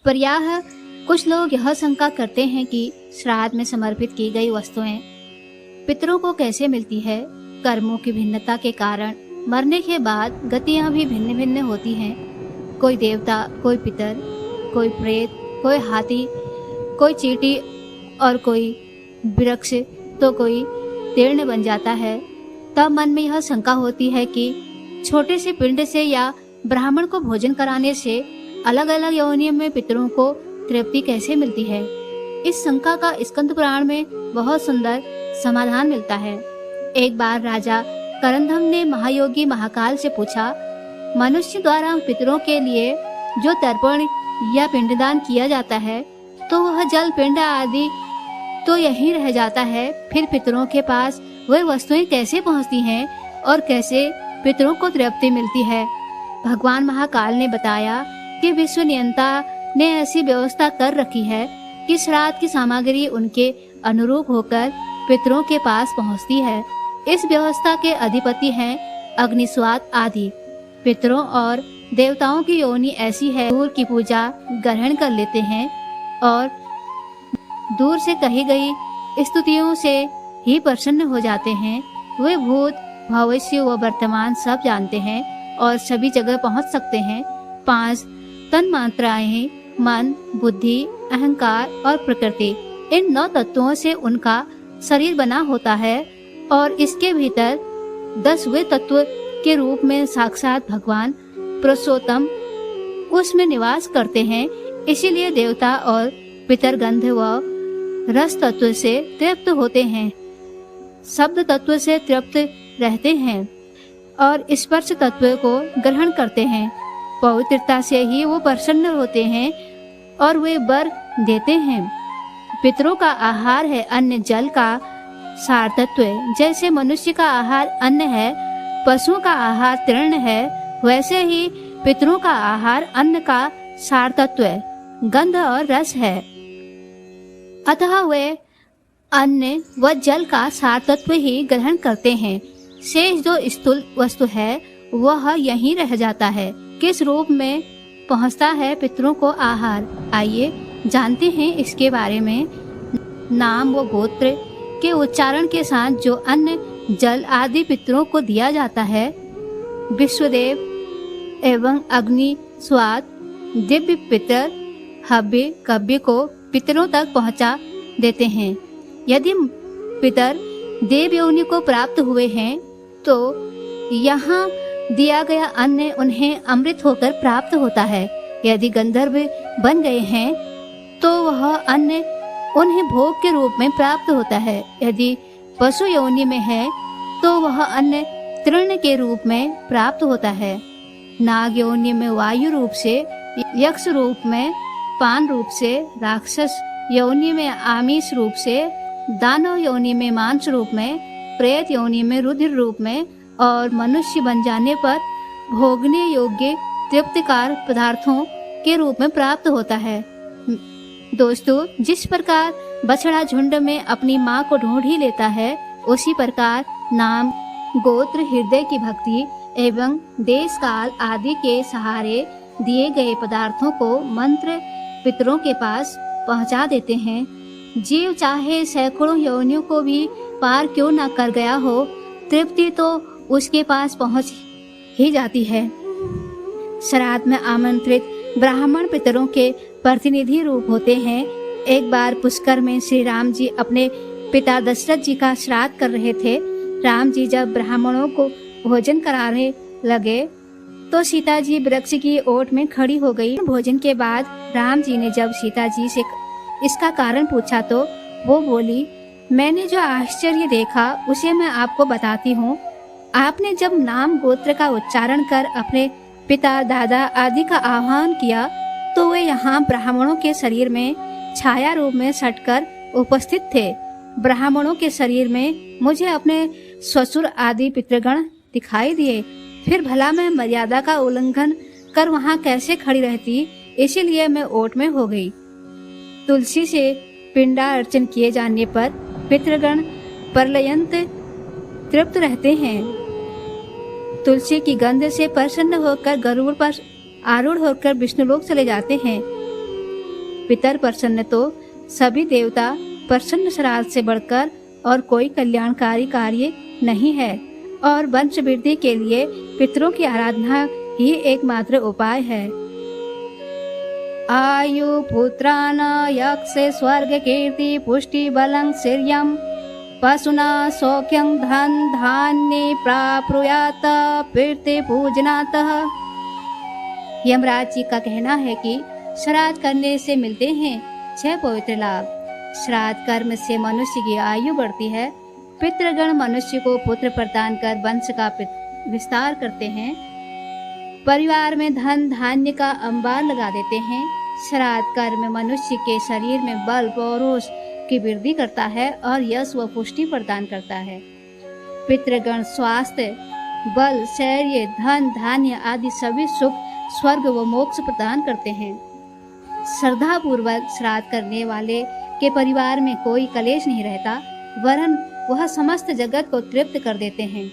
प्रायः कुछ लोग यह शंका करते हैं कि श्राद्ध में समर्पित की गई वस्तुएं पितरों को कैसे मिलती है। कर्मों की भिन्नता के कारण मरने के बाद गतियां भी भिन्न भिन्न होती हैं। कोई देवता, कोई पितर, कोई प्रेत, कोई हाथी, कोई चींटी और कोई वृक्ष तो कोई तीर्ण बन जाता है। तब मन में यह शंका होती है कि छोटे से पिंड से या ब्राह्मण को भोजन कराने से अलग अलग योनियों में पितरों को तृप्ति कैसे मिलती है। इस शंका का स्कंद पुराण में बहुत सुंदर समाधान मिलता है। एक बार राजा करंदम ने महायोगी महाकाल से पूछा, मनुष्य द्वारा पितरों के लिए जो तर्पण या पिंडदान किया जाता है तो वह जल पिंड आदि तो यहीं रह जाता है, फिर पितरों के पास वह वस्तुएं कैसे पहुंचती हैं और कैसे पितरों को तृप्ति मिलती है। भगवान महाकाल ने बताया कि विश्व नियंता ने ऐसी व्यवस्था कर रखी है कि श्राद्ध की सामग्री उनके अनुरूप होकर पितरों के पास पहुंचती है। इस व्यवस्था के अधिपति हैं अग्निस्वाद आदि। पितरों और देवताओं की योनि ऐसी है, दूर की पूजा ग्रहण कर लेते हैं और दूर से कही गई स्तुतियों से ही प्रसन्न हो जाते हैं। वे भूत, भविष्य व वर्तमान सब जानते हैं और सभी जगह पहुंच सकते हैं। 5 तन्मात्राएं मन, बुद्धि, अहंकार और प्रकृति, इन 9 तत्वों से उनका शरीर बना होता है और इसके भीतर 10 वे तत्व के रूप में साक्षात भगवान पुरुषोत्तम उसमें निवास करते हैं। इसीलिए देवता और पितर गंध व रस तत्व से तृप्त होते हैं, शब्द तत्व से तृप्त रहते हैं और स्पर्श तत्व को ग्रहण करते हैं। पवित्रता से ही वो प्रसन्न होते हैं और वे वर देते हैं। पितरों का आहार है अन्न, जल का सार तत्व। जैसे मनुष्य का आहार अन्न है, पशुओं का आहार तृण है, वैसे ही पितरों का आहार अन्न का सार तत्व, गंध और रस है। अतः वे अन्न व जल का सार तत्व ही ग्रहण करते हैं। शेष जो स्थूल वस्तु है वह यहीं रह जाता है। किस रूप में पहुंचता है पितरों को आहार, आइए जानते हैं इसके बारे में। नाम व गोत्र के उच्चारण के साथ जो अन्न, जल आदि पितरों को दिया जाता है, विश्वदेव एवं अग्नि स्वाद दिव्य पितर हव्य कव्य को पितरों तक पहुंचा देते हैं। यदि पितर देव योनि को प्राप्त हुए हैं तो यहाँ दिया गया अन्न उन्हें अमृत होकर प्राप्त होता है। यदि गंधर्व बन गए हैं तो वह अन्न उन्हें भोग के रूप में प्राप्त होता है। यदि पशु योनि में है तो वह अन्न तृण के रूप में प्राप्त होता है। नाग योनि में वायु रूप से, यक्ष रूप में पान रूप से, राक्षस योनि में आमिष रूप से, दानव योनि में मांस रूप में, प्रेत योनि में रुधिर रूप में और मनुष्य बन जाने पर भोगने योग्य तृप्तिकार पदार्थों के रूप में प्राप्त होता है। दोस्तों, जिस प्रकार बछड़ा झुंड में अपनी माँ को ढूंढ ही लेता है, उसी प्रकार नाम, गोत्र, हृदय की भक्ति एवं देश काल आदि के सहारे दिए गए पदार्थों को मंत्र पितरों के पास पहुंचा देते हैं। जीव चाहे सैकड़ों योनियों को भी पार क्यों न कर गया हो, तृप्ति तो उसके पास पहुंच ही जाती है। श्राद्ध में आमंत्रित ब्राह्मण पितरों के प्रतिनिधि रूप होते हैं। एक बार पुष्कर में श्री राम जी अपने पिता दशरथ जी का श्राद्ध कर रहे थे। राम जी जब ब्राह्मणों को भोजन कराने लगे तो सीता जी वृक्ष की ओट में खड़ी हो गई। भोजन के बाद राम जी ने जब सीता जी से इसका कारण पूछा तो वो बोली, मैंने जो आश्चर्य देखा उसे मैं आपको बताती हूँ। आपने जब नाम गोत्र का उच्चारण कर अपने पिता, दादा आदि का आह्वान किया तो वे यहाँ ब्राह्मणों के शरीर में छाया रूप में सटकर उपस्थित थे। ब्राह्मणों के शरीर में मुझे अपने ससुर आदि पितृगण दिखाई दिए। फिर भला मैं मर्यादा का उल्लंघन कर वहाँ कैसे खड़ी रहती, इसीलिए मैं ओट में हो गई। तुलसी से पिंडा अर्चन किए जाने पर पितृगण पर्यंत तृप्त रहते हैं। तुलसी की गंध से प्रसन्न होकर गरुड़ पर आरूढ़ होकर विष्णुलोक चले जाते हैं। पितर प्रसन्न तो सभी देवता प्रसन्न। श्राद्ध से बढ़कर और कोई कल्याणकारी कार्य नहीं है और वंश वृद्धि के लिए पितरों की आराधना ही एकमात्र उपाय है। आयु पुत्रान यक्षे स्वर्ग कीर्ति पुष्टि बलं श्रियं पशुना सौख्यं धन धान्य प्राप्नुयात पीर्ति पूजनातः। यमराज जी का कहना है कि श्राद्ध करने से मिलते हैं 6 पवित्र लाभ। श्राद्ध कर्म से मनुष्य की आयु बढ़ती है। पितृगण मनुष्य को पुत्र प्रदान कर वंश का विस्तार करते हैं। परिवार में धन धान्य का अंबार लगा देते हैं। श्राद्ध कर्म मनुष्य के शरीर में बल पौरुष की वृद्धि करता है और यश व पुष्टि प्रदान करता है। पितृगण स्वास्थ्य बल शौर्य धन धान्य आदि सभी सुख स्वर्ग व मोक्ष प्रदान करते हैं। श्रद्धा पूर्वक श्राद्ध करने वाले के परिवार में कोई कलेश नहीं रहता, वरन वह समस्त जगत को तृप्त कर देते हैं।